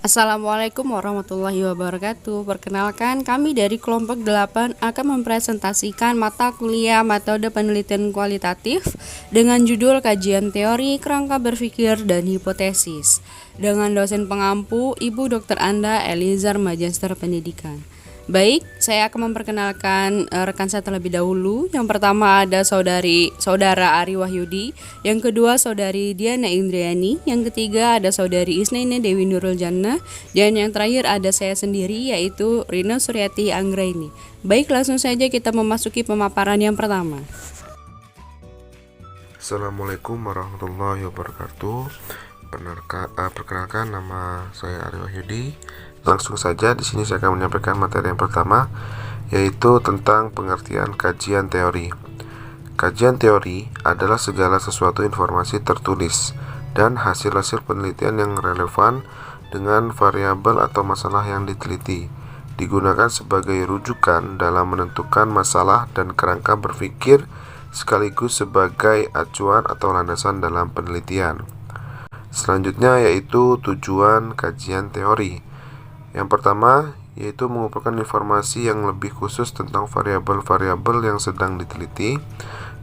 Assalamualaikum warahmatullahi wabarakatuh. Perkenalkan, kami dari kelompok 8 akan mempresentasikan mata kuliah metode penelitian kualitatif dengan judul kajian teori, kerangka berpikir, dan hipotesis dengan dosen pengampu Ibu Dr. Anda Elizar Magister Pendidikan. Baik, saya akan memperkenalkan rekan saya terlebih dahulu. Yang pertama ada saudara Ari Wahyudi, yang kedua saudari Diana Indriani, yang ketiga ada saudari Isnaina Dewi Nurul Jannah, dan yang terakhir ada saya sendiri yaitu Rina Suryati Anggraini. Baik, langsung saja kita memasuki pemaparan yang pertama. Assalamualaikum warahmatullahi wabarakatuh. Perkenalkan, nama saya Ari Wahyudi. Langsung saja di sini saya akan menyampaikan materi yang pertama, yaitu tentang pengertian kajian teori. Kajian teori adalah segala sesuatu informasi tertulis dan hasil-hasil penelitian yang relevan dengan variabel atau masalah yang diteliti, digunakan sebagai rujukan dalam menentukan masalah dan kerangka berpikir sekaligus sebagai acuan atau landasan dalam penelitian. Selanjutnya yaitu tujuan kajian teori. Yang pertama yaitu mengumpulkan informasi yang lebih khusus tentang variabel-variabel yang sedang diteliti.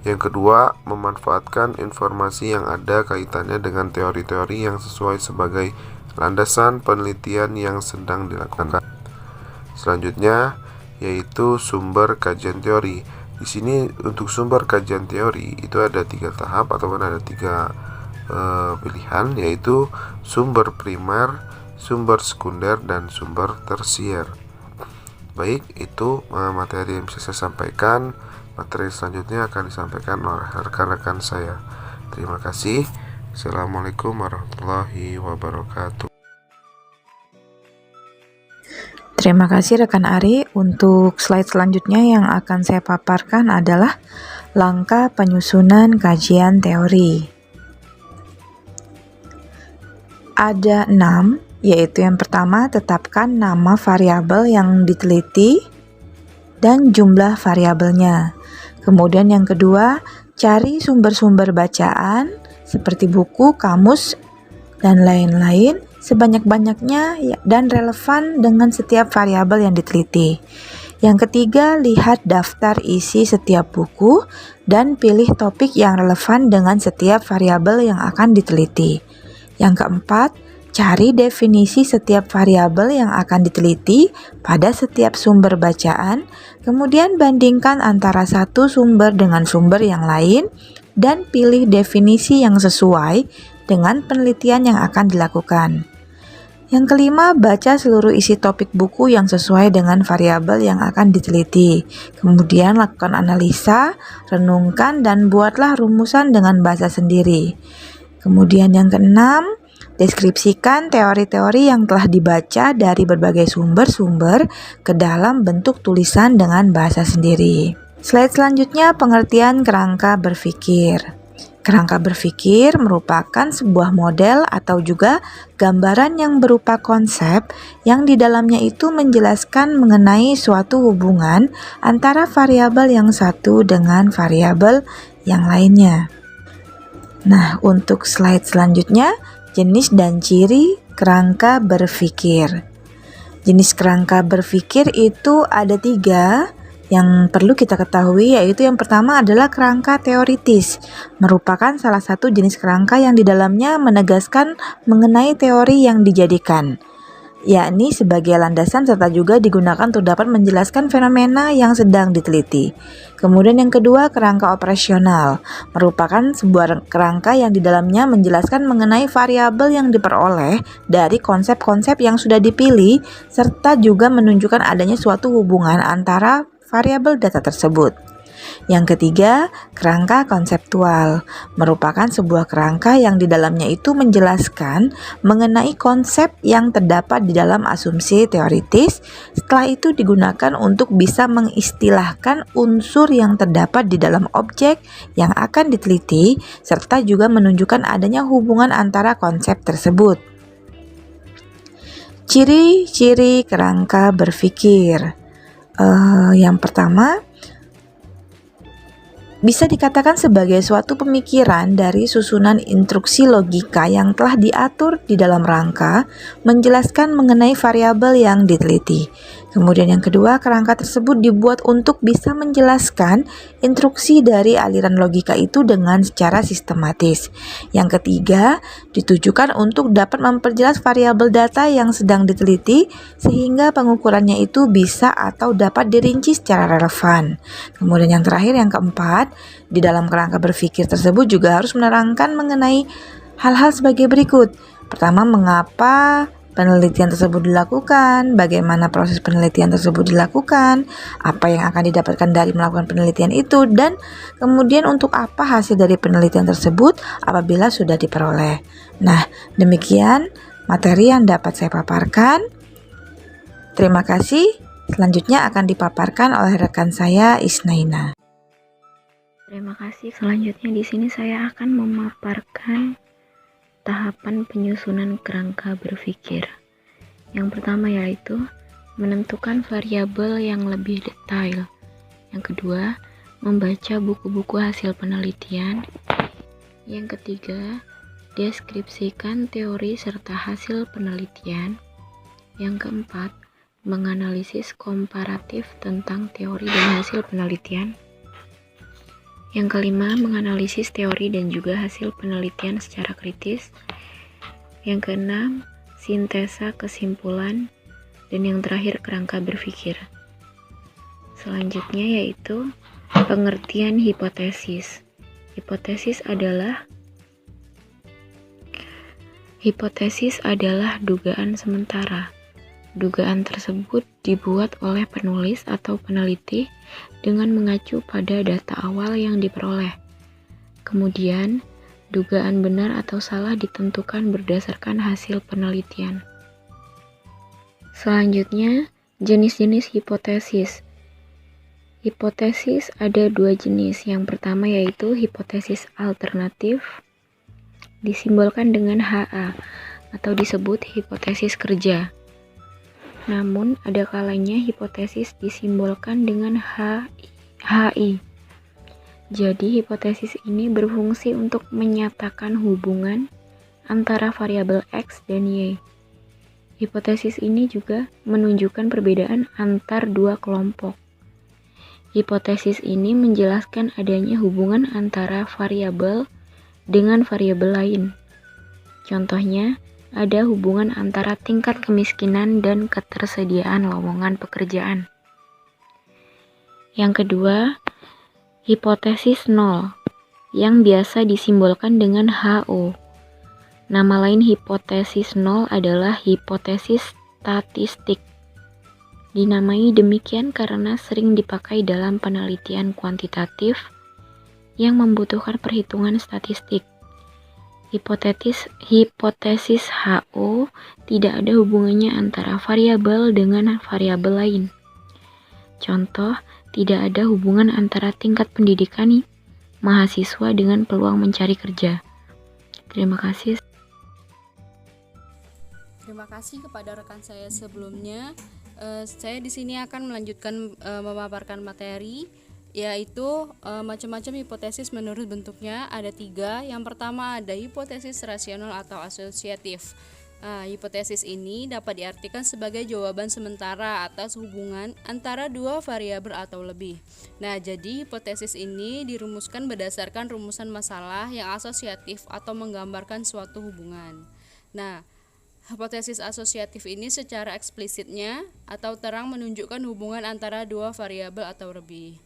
Yang kedua, memanfaatkan informasi yang ada kaitannya dengan teori-teori yang sesuai sebagai landasan penelitian yang sedang dilakukan. Selanjutnya yaitu sumber kajian teori. Di sini untuk sumber kajian teori itu ada 3 tahap ataupun ada 3 pilihan, yaitu sumber primer, sumber sekunder, dan sumber tersier. Baik, itu materi yang bisa saya sampaikan. Materi selanjutnya akan disampaikan oleh rekan-rekan saya. Terima kasih. Assalamualaikum warahmatullahi wabarakatuh. Terima kasih rekan Ari. Untuk slide selanjutnya yang akan saya paparkan adalah langkah penyusunan kajian teori. Ada 6, yaitu yang pertama, tetapkan nama variabel yang diteliti dan jumlah variabelnya. Kemudian yang kedua, cari sumber-sumber bacaan seperti buku, kamus, dan lain-lain sebanyak-banyaknya dan relevan dengan setiap variabel yang diteliti. Yang ketiga, lihat daftar isi setiap buku dan pilih topik yang relevan dengan setiap variabel yang akan diteliti. Yang keempat, cari definisi setiap variabel yang akan diteliti pada setiap sumber bacaan, kemudian bandingkan antara satu sumber dengan sumber yang lain, dan pilih definisi yang sesuai dengan penelitian yang akan dilakukan. Yang kelima, baca seluruh isi topik buku yang sesuai dengan variabel yang akan diteliti. Kemudian lakukan analisa, renungkan, dan buatlah rumusan dengan bahasa sendiri. Kemudian yang keenam, deskripsikan teori-teori yang telah dibaca dari berbagai sumber-sumber ke dalam bentuk tulisan dengan bahasa sendiri. Slide selanjutnya, pengertian kerangka berpikir. Kerangka berpikir merupakan sebuah model atau juga gambaran yang berupa konsep yang di dalamnya itu menjelaskan mengenai suatu hubungan antara variabel yang satu dengan variabel yang lainnya. Nah, untuk slide selanjutnya, jenis dan ciri kerangka berpikir. Jenis kerangka berpikir itu ada 3 yang perlu kita ketahui, yaitu yang pertama adalah kerangka teoritis, merupakan salah satu jenis kerangka yang di dalamnya menegaskan mengenai teori yang dijadikan, yakni sebagai landasan serta juga digunakan untuk dapat menjelaskan fenomena yang sedang diteliti. Kemudian yang kedua, kerangka operasional, merupakan sebuah kerangka yang di dalamnya menjelaskan mengenai variabel yang diperoleh dari konsep-konsep yang sudah dipilih, serta juga menunjukkan adanya suatu hubungan antara variabel data tersebut. Yang ketiga, kerangka konseptual, merupakan sebuah kerangka yang di dalamnya itu menjelaskan mengenai konsep yang terdapat di dalam asumsi teoritis, setelah itu digunakan untuk bisa mengistilahkan unsur yang terdapat di dalam objek yang akan diteliti, serta juga menunjukkan adanya hubungan antara konsep tersebut. Ciri-ciri kerangka berpikir. Yang pertama, bisa dikatakan sebagai suatu pemikiran dari susunan instruksi logika yang telah diatur di dalam rangka menjelaskan mengenai variabel yang diteliti. Kemudian yang kedua, kerangka tersebut dibuat untuk bisa menjelaskan instruksi dari aliran logika itu dengan secara sistematis. Yang ketiga, ditujukan untuk dapat memperjelas variabel data yang sedang diteliti sehingga pengukurannya itu bisa atau dapat dirinci secara relevan. Kemudian yang terakhir, yang keempat, di dalam kerangka berpikir tersebut juga harus menerangkan mengenai hal-hal sebagai berikut. Pertama, mengapa penelitian tersebut dilakukan, bagaimana proses penelitian tersebut dilakukan, apa yang akan didapatkan dari melakukan penelitian itu, dan kemudian untuk apa hasil dari penelitian tersebut apabila sudah diperoleh. Nah, demikian materi yang dapat saya paparkan. Terima kasih. Selanjutnya akan dipaparkan oleh rekan saya, Isnaina. Terima kasih. Selanjutnya di sini saya akan memaparkan tahapan penyusunan kerangka berpikir. Yang pertama yaitu menentukan variabel yang lebih detail. Yang kedua, membaca buku-buku hasil penelitian. Yang ketiga, deskripsikan teori serta hasil penelitian. Yang keempat, menganalisis komparatif tentang teori dan hasil penelitian. Yang kelima, menganalisis teori dan juga hasil penelitian secara kritis. Yang keenam, sintesa kesimpulan. Dan yang terakhir, kerangka berpikir. Selanjutnya yaitu pengertian hipotesis. Hipotesis adalah dugaan sementara. Dugaan tersebut dibuat oleh penulis atau peneliti dengan mengacu pada data awal yang diperoleh. Kemudian, dugaan benar atau salah ditentukan berdasarkan hasil penelitian. Selanjutnya, jenis-jenis hipotesis. Hipotesis ada dua jenis. Yang pertama yaitu hipotesis alternatif, disimbolkan dengan HA atau disebut hipotesis kerja. Namun, ada kalanya hipotesis disimbolkan dengan HI. Jadi, hipotesis ini berfungsi untuk menyatakan hubungan antara variabel X dan Y. Hipotesis ini juga menunjukkan perbedaan antar dua kelompok. Hipotesis ini menjelaskan adanya hubungan antara variabel dengan variabel lain. Contohnya, ada hubungan antara tingkat kemiskinan dan ketersediaan lowongan pekerjaan. Yang kedua, hipotesis nol, yang biasa disimbolkan dengan HO. Nama lain hipotesis nol adalah hipotesis statistik. Dinamai demikian karena sering dipakai dalam penelitian kuantitatif yang membutuhkan perhitungan statistik. Hipotesis HO tidak ada hubungannya antara variabel dengan variabel lain. Contoh, tidak ada hubungan antara tingkat pendidikan mahasiswa dengan peluang mencari kerja. Terima kasih. Terima kasih kepada rekan saya sebelumnya. Saya di sini akan melanjutkan memaparkan materi, yaitu macam-macam hipotesis menurut bentuknya ada 3. Yang pertama ada hipotesis rasional atau asosiatif. Hipotesis ini dapat diartikan sebagai jawaban sementara atas hubungan antara dua variabel atau lebih. Nah, jadi hipotesis ini dirumuskan berdasarkan rumusan masalah yang asosiatif atau menggambarkan suatu hubungan. Nah, hipotesis asosiatif ini secara eksplisitnya atau terang menunjukkan hubungan antara dua variabel atau lebih.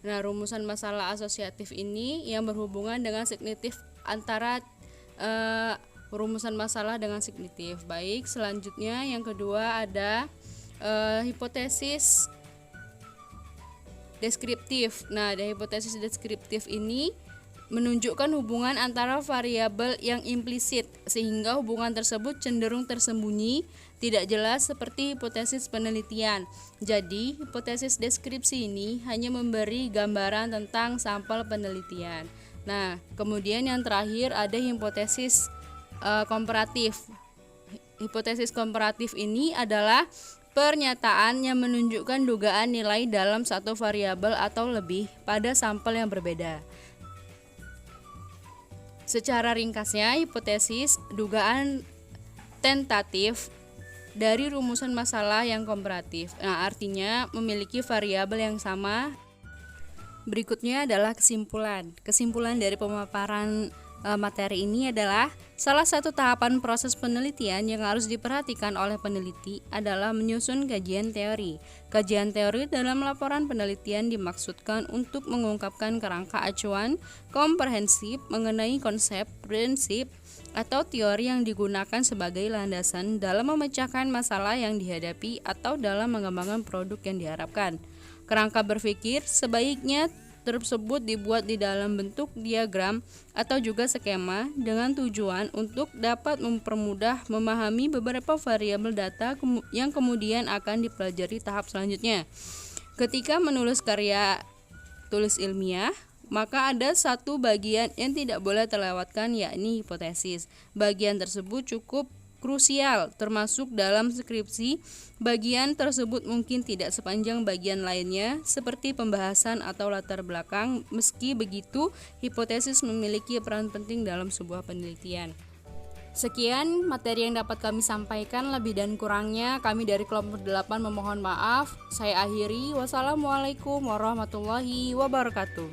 Nah, rumusan masalah asosiatif ini yang berhubungan dengan signitif antara rumusan masalah dengan signitif. Baik, selanjutnya yang kedua ada hipotesis deskriptif. Nah, dari hipotesis deskriptif ini menunjukkan hubungan antara variabel yang implisit sehingga hubungan tersebut cenderung tersembunyi, tidak jelas seperti hipotesis penelitian. Jadi, hipotesis deskripsi ini hanya memberi gambaran tentang sampel penelitian. Nah, kemudian yang terakhir ada hipotesis komparatif. Hipotesis komparatif ini adalah pernyataan yang menunjukkan dugaan nilai dalam satu variabel atau lebih pada sampel yang berbeda. Secara ringkasnya, hipotesis dugaan tentatif dari rumusan masalah yang komparatif. Nah, artinya memiliki variabel yang sama. Berikutnya adalah kesimpulan. Kesimpulan dari pemaparan materi ini adalah salah satu tahapan proses penelitian yang harus diperhatikan oleh peneliti adalah menyusun kajian teori. Kajian teori dalam laporan penelitian dimaksudkan untuk mengungkapkan kerangka acuan komprehensif mengenai konsep, prinsip, atau teori yang digunakan sebagai landasan dalam memecahkan masalah yang dihadapi atau dalam mengembangkan produk yang diharapkan. Kerangka berpikir sebaiknya tersebut dibuat di dalam bentuk diagram atau juga skema dengan tujuan untuk dapat mempermudah memahami beberapa variabel data yang kemudian akan dipelajari tahap selanjutnya. Ketika menulis karya tulis ilmiah, maka ada satu bagian yang tidak boleh terlewatkan, yakni hipotesis. Bagian tersebut cukup krusial, termasuk dalam skripsi. Bagian tersebut mungkin tidak sepanjang bagian lainnya, seperti pembahasan atau latar belakang. Meski begitu, hipotesis memiliki peran penting dalam sebuah penelitian. Sekian materi yang dapat kami sampaikan, lebih dan kurangnya kami dari kelompok 8 memohon maaf. Saya akhiri, wassalamualaikum warahmatullahi wabarakatuh.